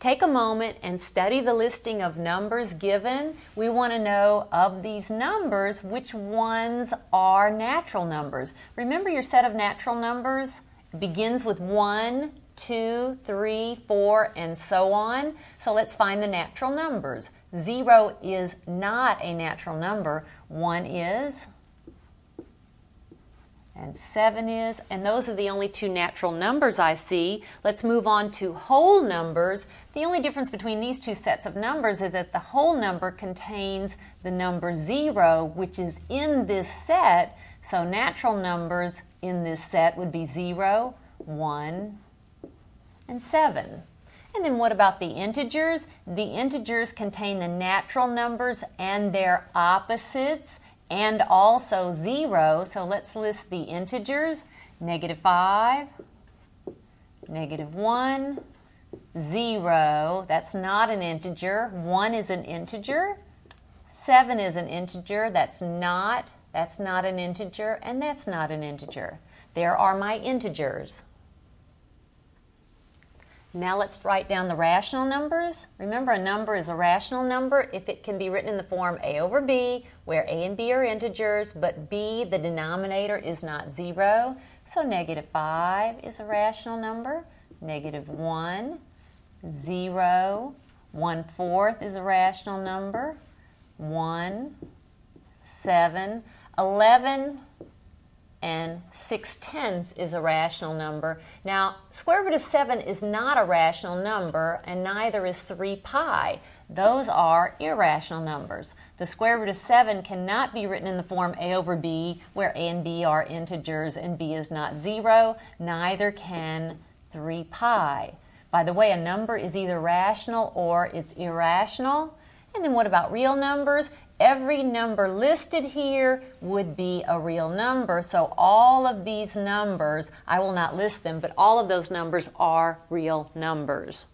Take a moment and study the listing of numbers given. We want to know of these numbers which ones are natural numbers. Remember your set of natural numbers? It begins with 1, 2, 3, 4, and so on. So let's find the natural numbers. 0 is not a natural number. 1 is, and 7 is, and those are the only two natural numbers I see. Let's move on to whole numbers. The only difference between these two sets of numbers is that the whole number contains the number 0, which is in this set. So natural numbers in this set would be 0, 1, and 7. And then what about the integers? The integers contain the natural numbers and their opposites, and also 0. So let's list the integers. -5, -1, 0. That's not an integer. 1 is an integer. 7 is an integer. That's not an integer, and that's not an integer. There are my integers. Now let's write down the rational numbers. Remember, a number is a rational number if it can be written in the form a over b, where a and b are integers, but b, the denominator, is not 0. So -5 is a rational number. -1, 0, 1/4 is a rational number. 1, 7, 11, and 6/10 is a rational number. Now, square root of 7 is not a rational number, and neither is 3 pi. Those are irrational numbers. The square root of 7 cannot be written in the form a over b, where a and b are integers and b is not 0. Neither can 3 pi. By the way, a number is either rational or it's irrational. And then what about real numbers? Every number listed here would be a real number. So all of these numbers, I will not list them, but all of those numbers are real numbers.